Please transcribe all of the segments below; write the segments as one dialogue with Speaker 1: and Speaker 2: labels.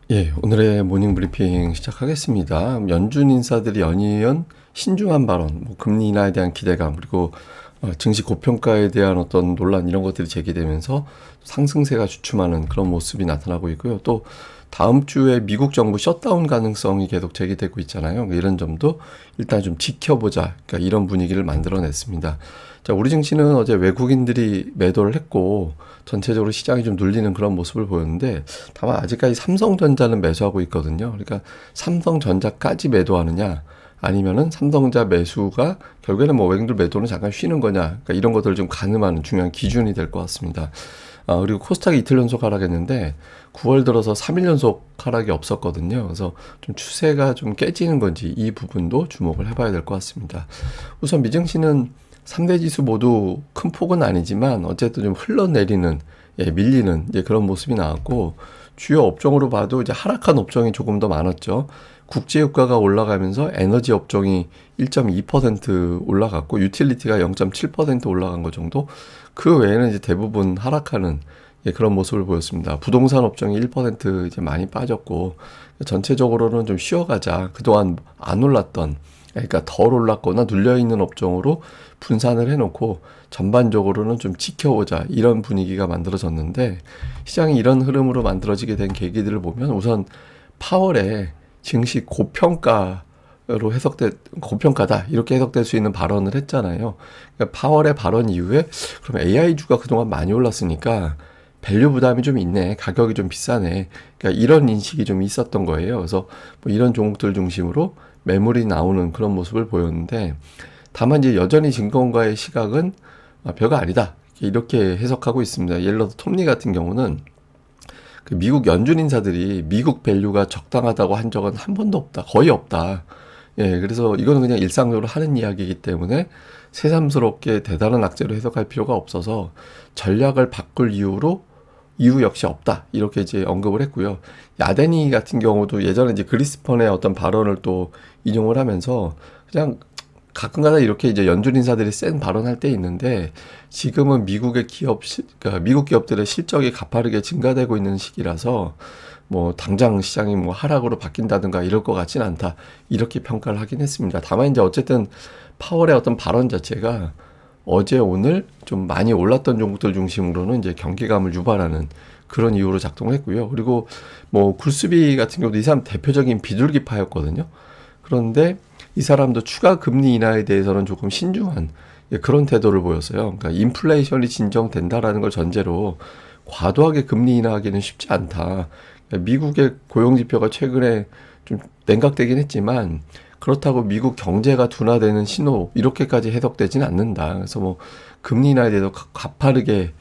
Speaker 1: 예, 오늘의 모닝 브리핑 시작하겠습니다. 연준 인사들이 연이은 신중한 발언, 금리 인하에 대한 기대감, 그리고 증시 고평가에 대한 어떤 논란 이런 것들이 제기되면서 상승세가 주춤하는 그런 모습이 나타나고 있고요. 또 다음 주에 미국 정부 셧다운 가능성이 계속 제기되고 있잖아요. 이런 점도 일단 좀 지켜보자. 그러니까 이런 분위기를 만들어냈습니다. 자, 우리 증시는 어제 외국인들이 매도를 했고 전체적으로 시장이 좀 눌리는 그런 모습을 보였는데 다만 아직까지 삼성전자는 매수하고 있거든요. 그러니까 삼성전자까지 매도하느냐 아니면은 삼성전자 매수가 결국에는 뭐 외국인들 매도는 잠깐 쉬는 거냐, 그러니까 이런 것들을 좀 가늠하는 중요한 기준이 될 것 같습니다. 그리고 코스닥이 이틀 연속 하락했는데 9월 들어서 3일 연속 하락이 없었거든요. 그래서 좀 추세가 좀 깨지는 건지 이 부분도 주목을 해봐야 될 것 같습니다. 우선 미증시는 3대 지수 모두 큰 폭은 아니지만 어쨌든 좀 흘러내리는, 밀리는 그런 모습이 나왔고, 주요 업종으로 봐도 이제 하락한 업종이 조금 더 많았죠. 국제유가가 올라가면서 에너지 업종이 1.2% 올라갔고 유틸리티가 0.7% 올라간 것 정도. 그 외에는 이제 대부분 하락하는 그런 모습을 보였습니다. 부동산 업종이 1% 이제 많이 빠졌고, 전체적으로는 좀 쉬어가자. 그동안 안 올랐던, 그러니까 덜 올랐거나 눌려있는 업종으로 분산을 해놓고 전반적으로는 좀 지켜보자, 이런 분위기가 만들어졌는데, 시장이 이런 흐름으로 만들어지게 된 계기들을 보면 우선 파월에 증시 고평가다 이렇게 해석될 수 있는 발언을 했잖아요. 그러니까 파월의 발언 이후에 그럼 AI주가 그동안 많이 올랐으니까 밸류 부담이 좀 있네, 가격이 좀 비싸네, 그러니까 이런 인식이 좀 있었던 거예요. 그래서 뭐 이런 종목들 중심으로 매물이 나오는 그런 모습을 보였는데, 다만 이제 여전히 증권가의 시각은 별거 아니다 이렇게 해석하고 있습니다. 예를 들어서 톱니 같은 경우는 그 미국 연준 인사들이 미국 밸류가 적당하다고 한 적은 한 번도 없다, 거의 없다. 예, 그래서 이거는 그냥 일상적으로 하는 이야기이기 때문에 새삼스럽게 대단한 악재로 해석할 필요가 없어서 전략을 바꿀 이유 역시 없다, 이렇게 이제 언급을 했고요. 야데니 같은 경우도 예전에 이제 그리스펀의 어떤 발언을 또 인용을 하면서 그냥 가끔가다 이렇게 이제 연준 인사들이 센 발언할 때 있는데, 지금은 그러니까 미국 기업들의 실적이 가파르게 증가되고 있는 시기라서 뭐 당장 시장이 뭐 하락으로 바뀐다든가 이럴 것 같진 않다, 이렇게 평가를 하긴 했습니다. 다만 이제 어쨌든 파월의 어떤 발언 자체가 어제 오늘 좀 많이 올랐던 종목들 중심으로는 이제 경계감을 유발하는 그런 이유로 작동을 했고요. 그리고 뭐 굴스비 같은 경우도 이 사람 대표적인 비둘기파였거든요. 그런데 이 사람도 추가 금리 인하에 대해서는 조금 신중한 그런 태도를 보였어요. 그러니까 인플레이션이 진정된다라는 걸 전제로 과도하게 금리 인하하기는 쉽지 않다. 그러니까 미국의 고용지표가 최근에 좀 냉각되긴 했지만 그렇다고 미국 경제가 둔화되는 신호 이렇게까지 해석되지는 않는다. 그래서 뭐 금리 인하에 대해서 가파르게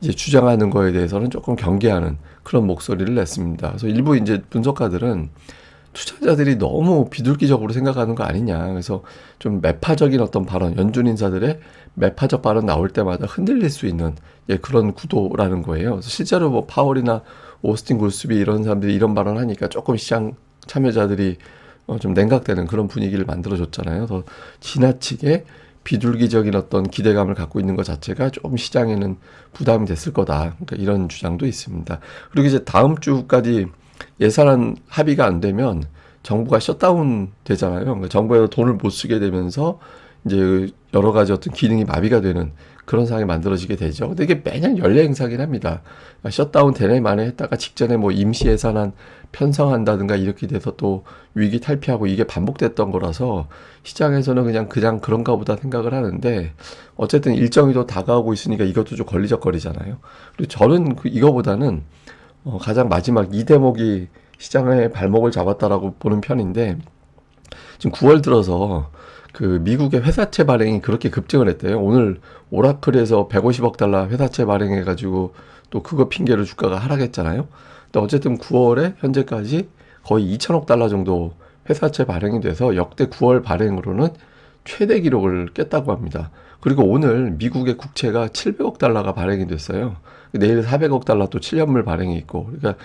Speaker 1: 이제 주장하는 거에 대해서는 조금 경계하는 그런 목소리를 냈습니다. 그래서 일부 이제 분석가들은 투자자들이 너무 비둘기적으로 생각하는 거 아니냐. 그래서 좀 매파적인 어떤 발언, 연준 인사들의 매파적 발언 나올 때마다 흔들릴 수 있는 그런 구도라는 거예요. 그래서 실제로 뭐 파월이나 오스틴 골스비 이런 사람들이 이런 발언 하니까 조금 시장 참여자들이 좀 냉각되는 그런 분위기를 만들어줬잖아요. 더 지나치게 비둘기적인 어떤 기대감을 갖고 있는 것 자체가 좀 시장에는 부담이 됐을 거다, 그러니까 이런 주장도 있습니다. 그리고 이제 다음 주까지 예산 합의가 안 되면 정부가 셧다운 되잖아요. 그러니까 정부에서 돈을 못 쓰게 되면서 이제 여러 가지 어떤 기능이 마비가 되는 그런 상황이 만들어지게 되죠. 근데 이게 매년 연례 행사긴 합니다. 그러니까 셧다운 되네 마네 했다가 직전에 뭐 임시 예산안 편성한다든가 이렇게 돼서 또 위기 탈피하고 이게 반복됐던 거라서 시장에서는 그냥 그런가 보다 생각을 하는데, 어쨌든 일정이 또 다가오고 있으니까 이것도 좀 걸리적거리잖아요. 그리고 저는 이거보다는 가장 마지막 이 대목이 시장의 발목을 잡았다라고 보는 편인데, 지금 9월 들어서 그 미국의 회사채 발행이 그렇게 급증을 했대요. 오늘 오라클에서 150억 달러 회사채 발행해가지고 또 그거 핑계로 주가가 하락했잖아요. 근데 어쨌든 9월에 현재까지 거의 2천억 달러 정도 회사채 발행이 돼서 역대 9월 발행으로는 최대 기록을 깼다고 합니다. 그리고 오늘 미국의 국채가 700억 달러가 발행이 됐어요. 내일 400억 달러 또 7년물 발행이 있고, 그러니까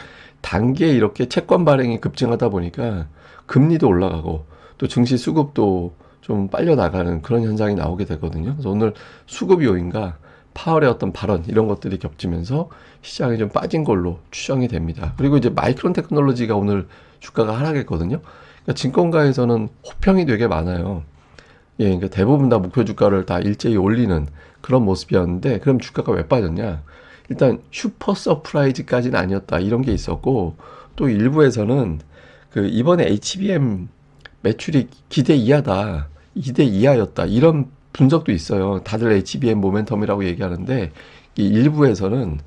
Speaker 1: 단기에 이렇게 채권 발행이 급증하다 보니까 금리도 올라가고 또 증시 수급도 좀 빨려 나가는 그런 현상이 나오게 되거든요. 그래서 오늘 수급 요인과 파월의 어떤 발언 이런 것들이 겹치면서 시장이 좀 빠진 걸로 추정이 됩니다. 그리고 이제 마이크론 테크놀로지가 오늘 주가가 하락했거든요. 그러니까 증권가에서는 호평이 되게 많아요. 예, 그러니까 대부분 다 목표 주가를 다 일제히 올리는 그런 모습이었는데, 그럼 주가가 왜 빠졌냐? 일단 슈퍼 서프라이즈까지는 아니었다 이런 게 있었고, 또 일부에서는 그 이번에 HBM 매출이 기대 이하다, 기대 이하였다 이런 분석도 있어요. 다들 HBM 모멘텀이라고 얘기하는데, 이 일부에서는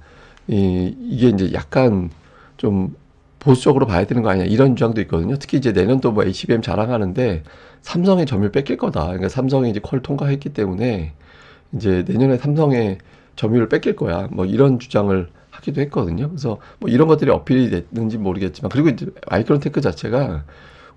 Speaker 1: 이게 이제 약간 좀 보수적으로 봐야 되는 거 아니냐 이런 주장도 있거든요. 특히 이제 내년도 뭐 HBM 자랑하는데 삼성의 점유율 뺏길 거다. 그러니까 삼성이 이제 퀄 통과했기 때문에 이제 내년에 삼성의 점유율을 뺏길 거야. 뭐 이런 주장을 하기도 했거든요. 그래서 뭐 이런 것들이 어필이 됐는지 모르겠지만, 그리고 이제 마이크론 테크 자체가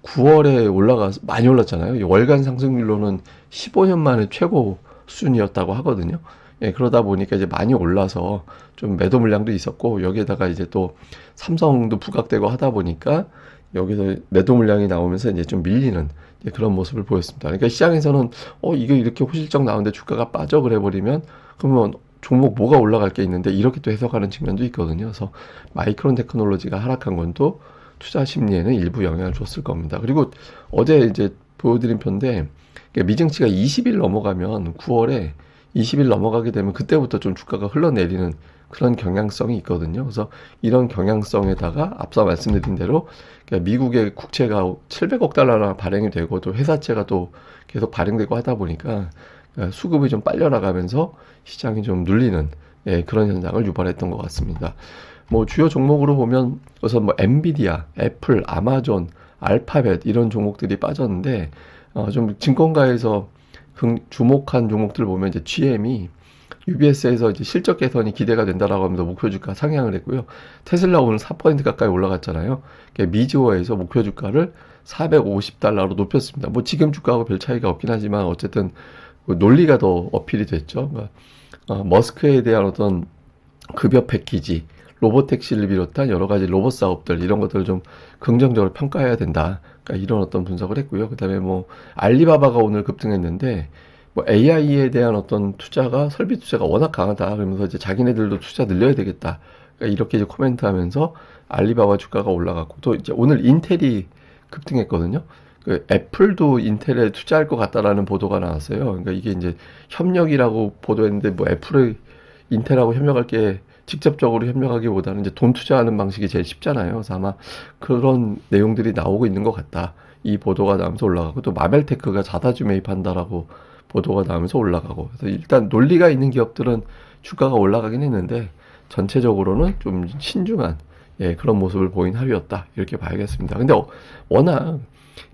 Speaker 1: 9월에 올라가서 많이 올랐잖아요. 월간 상승률로는 15년 만에 최고 수준이었다고 하거든요. 예, 그러다 보니까 이제 많이 올라서 좀 매도 물량도 있었고, 여기에다가 이제 또 삼성도 부각되고 하다 보니까 여기서 매도 물량이 나오면서 이제 좀 밀리는 이제 그런 모습을 보였습니다. 그러니까 시장에서는 이게 이렇게 호실적 나오는데 주가가 빠져 그래 버리면 그러면 종목 뭐가 올라갈 게 있는데, 이렇게 또 해석하는 측면도 있거든요. 그래서 마이크론 테크놀로지가 하락한 건 또 투자 심리에는 일부 영향을 줬을 겁니다. 그리고 어제 이제 보여드린 편인데, 미증치가 20일 넘어가면 9월에 20일 넘어가게 되면 그때부터 좀 주가가 흘러내리는 그런 경향성이 있거든요. 그래서 이런 경향성에다가 앞서 말씀드린 대로 미국의 국채가 700억 달러나 발행이 되고 또 회사채가 또 계속 발행되고 하다 보니까 수급이 좀 빨려 나가면서 시장이 좀 눌리는, 예, 그런 현상을 유발했던 것 같습니다. 뭐 주요 종목으로 보면 우선 뭐 엔비디아, 애플, 아마존, 알파벳 이런 종목들이 빠졌는데, 좀 증권가에서 주목한 종목들 보면 이제 GM이 UBS에서 이제 실적 개선이 기대가 된다라고 하면서 목표 주가 상향을 했고요. 테슬라 오늘 4% 가까이 올라갔잖아요. 미즈호에서 목표 주가를 450달러로 높였습니다. 뭐 지금 주가하고 별 차이가 없긴 하지만 어쨌든 논리가 더 어필이 됐죠. 그러니까 머스크에 대한 어떤 급여 패키지, 로보택시를 비롯한 여러 가지 로봇 사업들 이런 것들을 좀 긍정적으로 평가해야 된다. 그러니까 이런 어떤 분석을 했고요. 그다음에 뭐 알리바바가 오늘 급등했는데, 뭐 AI에 대한 어떤 투자가, 설비 투자가 워낙 강하다 그러면서 이제 자기네들도 투자 늘려야 되겠다. 그러니까 이렇게 이제 코멘트하면서 알리바바 주가가 올라갔고, 또 이제 오늘 인텔이 급등했거든요. 그 애플도 인텔에 투자할 것 같다라는 보도가 나왔어요. 그러니까 이게 이제 협력이라고 보도했는데, 뭐 애플을 인텔하고 협력할 게 직접적으로 협력하기보다는 이제 돈 투자하는 방식이 제일 쉽잖아요. 그래서 아마 그런 내용들이 나오고 있는 것 같다. 이 보도가 나오면서 올라가고, 또 마벨테크가 자사주 매입한다라고 보도가 나오면서 올라가고, 그래서 일단 논리가 있는 기업들은 주가가 올라가긴 했는데 전체적으로는 좀 신중한, 예, 그런 모습을 보인 하루였다 이렇게 봐야겠습니다. 근데 워낙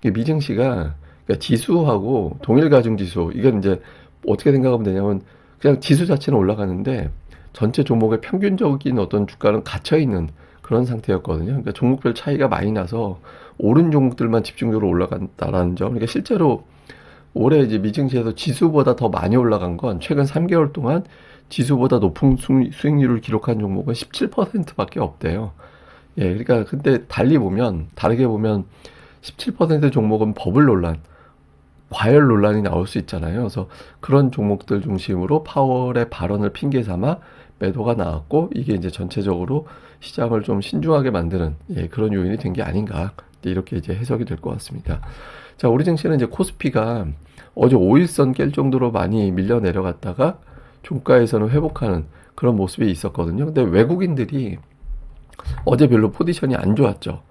Speaker 1: 미증시가 그러니까 지수하고 동일가중지수, 이건 이제 어떻게 생각하면 되냐면 그냥 지수 자체는 올라가는데 전체 종목의 평균적인 어떤 주가는 갇혀있는 그런 상태였거든요. 그러니까 종목별 차이가 많이 나서 오른 종목들만 집중적으로 올라간다라는 점. 그러니까 실제로 올해 이제 미증시에서 지수보다 더 많이 올라간 건 최근 3개월 동안 지수보다 높은 수익률을 기록한 종목은 17%밖에 없대요. 예, 그러니까 근데 다르게 보면 17% 종목은 버블 논란, 과열 논란이 나올 수 있잖아요. 그래서 그런 종목들 중심으로 파월의 발언을 핑계 삼아 매도가 나왔고, 이게 이제 전체적으로 시장을 좀 신중하게 만드는, 예, 그런 요인이 된 게 아닌가, 이렇게 이제 해석이 될 것 같습니다. 자, 우리 증시는 이제 코스피가 어제 5일선 깰 정도로 많이 밀려 내려갔다가 종가에서는 회복하는 그런 모습이 있었거든요. 근데 외국인들이 어제 별로 포지션이 안 좋았죠.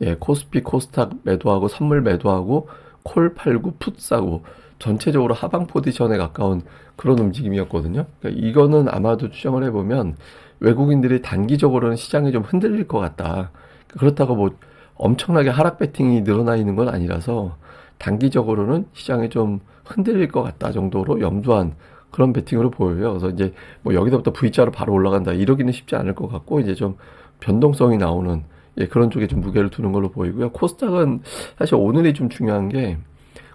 Speaker 1: 예, 코스피, 코스닥 매도하고 선물 매도하고 콜 팔고 풋 사고 전체적으로 하방 포지션에 가까운 그런 움직임이었거든요. 그러니까 이거는 아마도 추정을 해보면 외국인들이 단기적으로는 시장이 좀 흔들릴 것 같다. 그렇다고 뭐 엄청나게 하락 배팅이 늘어나 있는 건 아니라서 단기적으로는 시장이 좀 흔들릴 것 같다 정도로 염두한 그런 배팅으로 보여요. 그래서 이제 뭐 여기서부터 V자로 바로 올라간다 이러기는 쉽지 않을 것 같고, 이제 좀 변동성이 나오는, 예, 그런 쪽에 좀 무게를 두는 걸로 보이고요. 코스닥은 사실 오늘이 좀 중요한 게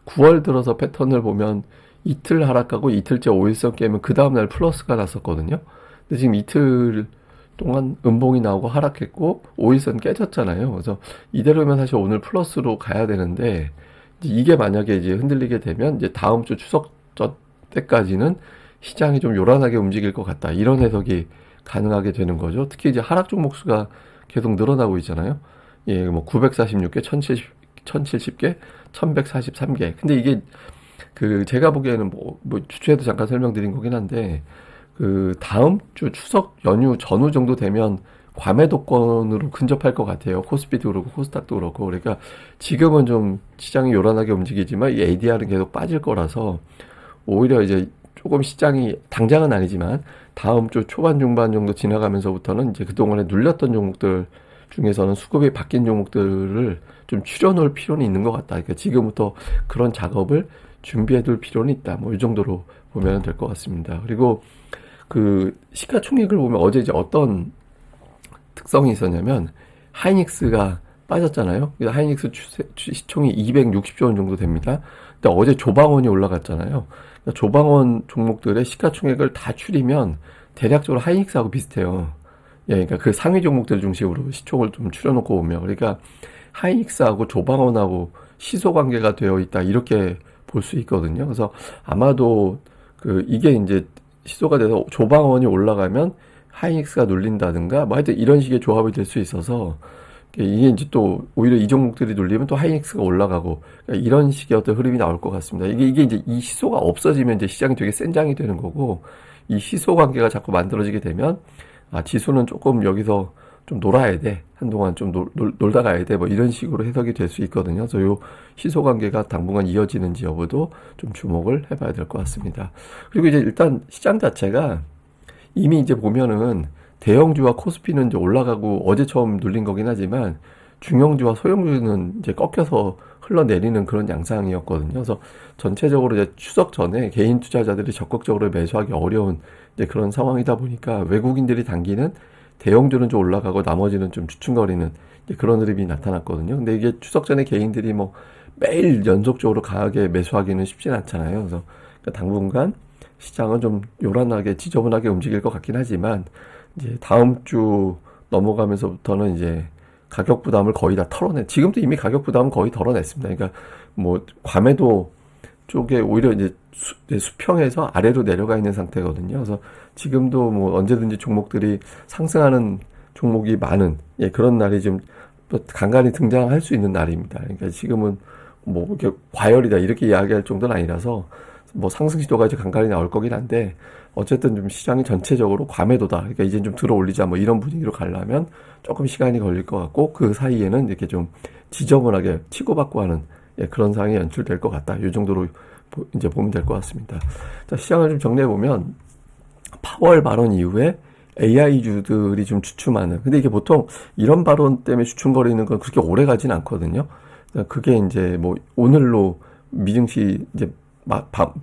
Speaker 1: 9월 들어서 패턴을 보면 이틀 하락하고 이틀째 5일선 깨면 그 다음날 플러스가 났었거든요. 근데 지금 이틀 동안 음봉이 나오고 하락했고 5일선 깨졌잖아요. 그래서 이대로면 사실 오늘 플러스로 가야 되는데, 이게 만약에 이제 흔들리게 되면 이제 다음 주 추석 때까지는 시장이 좀 요란하게 움직일 것 같다. 이런 해석이 가능하게 되는 거죠. 특히 이제 하락 종목 수가 계속 늘어나고 있잖아요. 예, 뭐 946개, 1070개, 1143개. 근데 이게 그 제가 보기에는 뭐 주초에도 잠깐 설명드린 거긴 한데 그 다음 주 추석 연휴 전후 정도 되면 과매도권으로 근접할 것 같아요. 코스피도 그렇고 코스닥도 그렇고. 그러니까 지금은 좀 시장이 요란하게 움직이지만 이 ADR은 계속 빠질 거라서 오히려 이제 조금 시장이 당장은 아니지만 다음 주 초반 중반 정도 지나가면서부터는 이제 그동안에 눌렸던 종목들 중에서는 수급이 바뀐 종목들을 좀 추려놓을 필요는 있는 것 같다. 그러니까 지금부터 그런 작업을 준비해둘 필요는 있다. 뭐 이 정도로 보면 될 것 같습니다. 그리고 그 시가총액을 보면 어제 이제 어떤 특성이 있었냐면 하이닉스가 빠졌잖아요. 하이닉스 시총이 260조 원 정도 됩니다. 근데 어제 조방원이 올라갔잖아요. 그러니까 조방원 종목들의 시가총액을 다 추리면 대략적으로 하이닉스하고 비슷해요. 예, 그러니까 그 상위 종목들 중심으로 시총을 좀 추려놓고 보면, 그러니까 하이닉스하고 조방원하고 시소 관계가 되어 있다 이렇게 볼 수 있거든요. 그래서 아마도 그 이게 이제 시소가 돼서 조방원이 올라가면 하이닉스가 눌린다든가 뭐 하여튼 이런 식의 조합이 될 수 있어서 이게 이제 또 오히려 이 종목들이 눌리면 또 하이닉스가 올라가고 그러니까 이런 식의 어떤 흐름이 나올 것 같습니다. 이게 이제 이 시소가 없어지면 이제 시장이 되게 센장이 되는 거고 이 시소 관계가 자꾸 만들어지게 되면 아, 지수는 조금 여기서 좀 놀아야 돼. 한동안 좀 놀다 가야 돼. 뭐 이런 식으로 해석이 될 수 있거든요. 그래서 요 시소 관계가 당분간 이어지는지 여부도 좀 주목을 해봐야 될 것 같습니다. 그리고 이제 일단 시장 자체가 이미 이제 보면은 대형주와 코스피는 이제 올라가고 어제 처음 눌린 거긴 하지만 중형주와 소형주는 이제 꺾여서 흘러내리는 그런 양상이었거든요. 그래서 전체적으로 이제 추석 전에 개인 투자자들이 적극적으로 매수하기 어려운 이제 그런 상황이다 보니까 외국인들이 당기는 대형주는 좀 올라가고 나머지는 좀 주춤거리는 그런 흐름이 나타났거든요. 근데 이게 추석 전에 개인들이 뭐 매일 연속적으로 강하게 매수하기는 쉽진 않잖아요. 그래서 당분간 시장은 좀 요란하게 지저분하게 움직일 것 같긴 하지만 이제 다음 주 넘어가면서부터는 이제 가격 부담을 거의 다 지금도 이미 가격 부담은 거의 덜어냈습니다. 그러니까 뭐 과매도 쪽에 오히려 이제 수평에서 아래로 내려가 있는 상태거든요. 그래서 지금도 뭐 언제든지 종목들이 상승하는 종목이 많은 그런 날이 좀 간간히 등장할 수 있는 날입니다. 그러니까 지금은 뭐 이렇게 과열이다 이렇게 이야기할 정도는 아니라서 뭐 상승 시도가 이제 간간히 나올 거긴 한데 어쨌든 좀 시장이 전체적으로 과매도다. 그러니까 이제 좀 들어 올리자 뭐 이런 분위기로 가려면 조금 시간이 걸릴 것 같고 그 사이에는 이렇게 좀 지저분하게 치고받고 하는 그런 상황이 연출될 것 같다. 이 정도로 이제 보면 될 것 같습니다. 자, 시장을 좀 정리해 보면 파월 발언 이후에 AI주들이 좀 주춤하는. 근데 이게 보통 이런 발언 때문에 주춤거리는 건 그렇게 오래 가진 않거든요. 그게 이제 뭐 오늘로 미증시 이제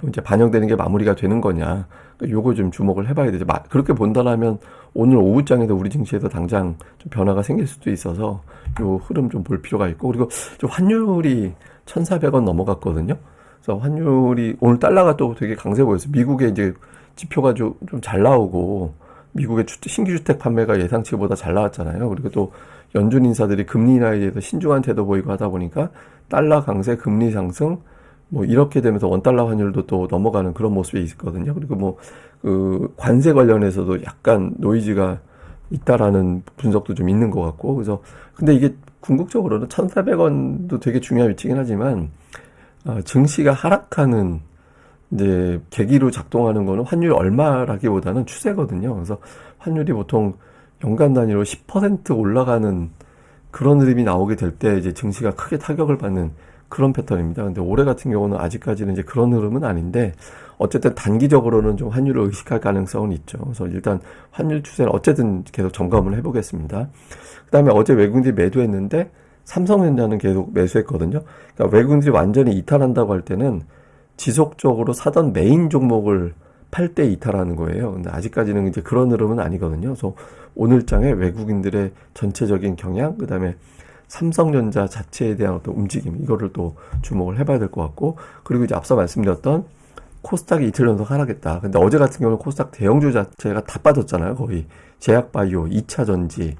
Speaker 1: 이제 반영되는 게 마무리가 되는 거냐. 요거 좀 주목을 해봐야 되죠. 그렇게 본다라면 오늘 오후장에도 우리 증시에서 당장 좀 변화가 생길 수도 있어서 요 흐름 좀 볼 필요가 있고 그리고 좀 환율이 1,400원 넘어갔거든요. 그래서 환율이 오늘 달러가 또 되게 강세 보였어요. 미국의 이제 지표가 좀 잘 나오고 미국의 신규 주택 판매가 예상치보다 잘 나왔잖아요. 그리고 또 연준 인사들이 금리 인하에 대해서 신중한 태도 보이고 하다 보니까 달러 강세, 금리 상승 뭐 이렇게 되면서 원달러 환율도 또 넘어가는 그런 모습이 있거든요. 그리고 뭐 그 관세 관련해서도 약간 노이즈가 있다라는 분석도 좀 있는 것 같고 그래서 근데 이게 궁극적으로는 1,400원도 되게 중요한 위치긴 하지만 증시가 하락하는 이제 계기로 작동하는 거는 환율 얼마라기보다는 추세거든요. 그래서 환율이 보통 연간 단위로 10% 올라가는 그런 흐름이 나오게 될 때 이제 증시가 크게 타격을 받는 그런 패턴입니다. 근데 올해 같은 경우는 아직까지는 이제 그런 흐름은 아닌데 어쨌든 단기적으로는 좀 환율을 의식할 가능성은 있죠. 그래서 일단 환율 추세는 어쨌든 계속 점검을 해보겠습니다. 그 다음에 어제 외국인들이 매도했는데 삼성전자는 계속 매수했거든요. 그러니까 외국인들이 완전히 이탈한다고 할 때는 지속적으로 사던 메인 종목을 팔 때 이탈하는 거예요. 근데 아직까지는 이제 그런 흐름은 아니거든요. 그래서 오늘장에 외국인들의 전체적인 경향, 그 다음에 삼성전자 자체에 대한 어떤 움직임, 이거를 또 주목을 해봐야 될 것 같고, 그리고 이제 앞서 말씀드렸던 코스닥이 이틀 연속 하락했다. 근데 어제 같은 경우는 코스닥 대형주 자체가 다 빠졌잖아요. 거의 제약바이오, 2차전지,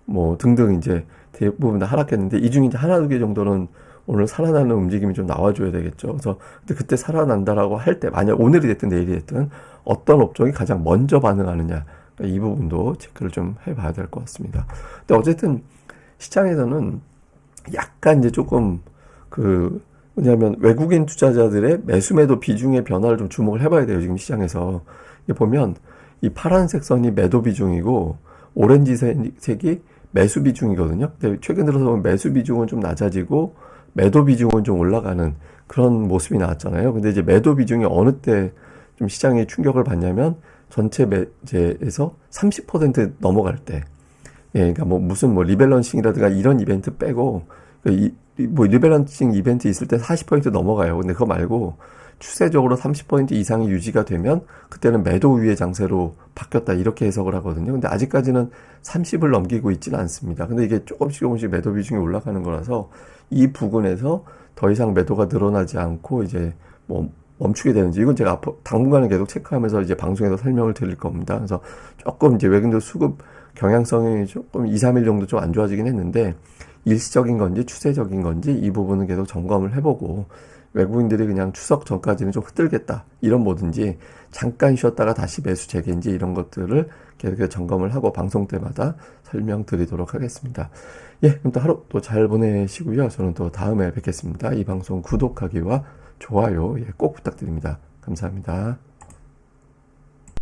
Speaker 1: 뭐 등등 이제 대부분 다 하락했는데 이 중에 이제 하나 두 개 정도는 오늘 살아나는 움직임이 좀 나와줘야 되겠죠. 그래서 근데 그때 살아난다라고 할 때 만약 오늘이 됐든 내일이 됐든 어떤 업종이 가장 먼저 반응하느냐, 그러니까 이 부분도 체크를 좀 해봐야 될 것 같습니다. 근데 어쨌든 시장에서는 약간 이제 조금 뭐냐면 외국인 투자자들의 매수 매도 비중의 변화를 좀 주목을 해봐야 돼요. 지금 시장에서. 이게 보면 이 파란색 선이 매도 비중이고 오렌지색이 매수 비중이거든요. 근데 최근 들어서 보면 매수 비중은 좀 낮아지고 매도 비중은 좀 올라가는 그런 모습이 나왔잖아요. 근데 이제 매도 비중이 어느 때 좀 시장에 충격을 받냐면 전체 매제에서 30% 넘어갈 때. 예, 그러니까 무슨 리밸런싱이라든가 이런 이벤트 빼고 리밸런싱 이벤트 있을 때 40% 넘어가요. 근데 그거 말고 추세적으로 30% 이상이 유지가 되면 그때는 매도 위의 장세로 바뀌었다 이렇게 해석을 하거든요. 근데 아직까지는 30을 넘기고 있지는 않습니다. 근데 이게 조금씩 매도 비중이 올라가는 거라서 이 부분에서 더 이상 매도가 늘어나지 않고 이제 멈추게 되는지 이건 제가 당분간은 계속 체크하면서 이제 방송에서 설명을 드릴 겁니다. 그래서 조금 이제 외국인들 수급 경향성이 조금 2, 3일 정도 좀 안 좋아지긴 했는데 일시적인 건지 추세적인 건지 이 부분은 계속 점검을 해보고 외국인들이 그냥 추석 전까지는 좀 흔들겠다 이런 뭐든지 잠깐 쉬었다가 다시 매수 재개인지 이런 것들을 계속 점검을 하고 방송 때마다 설명드리도록 하겠습니다. 예, 그럼 또 하루 또 잘 보내시고요. 저는 또 다음에 뵙겠습니다. 이 방송 구독하기와 좋아요 꼭 부탁드립니다. 감사합니다.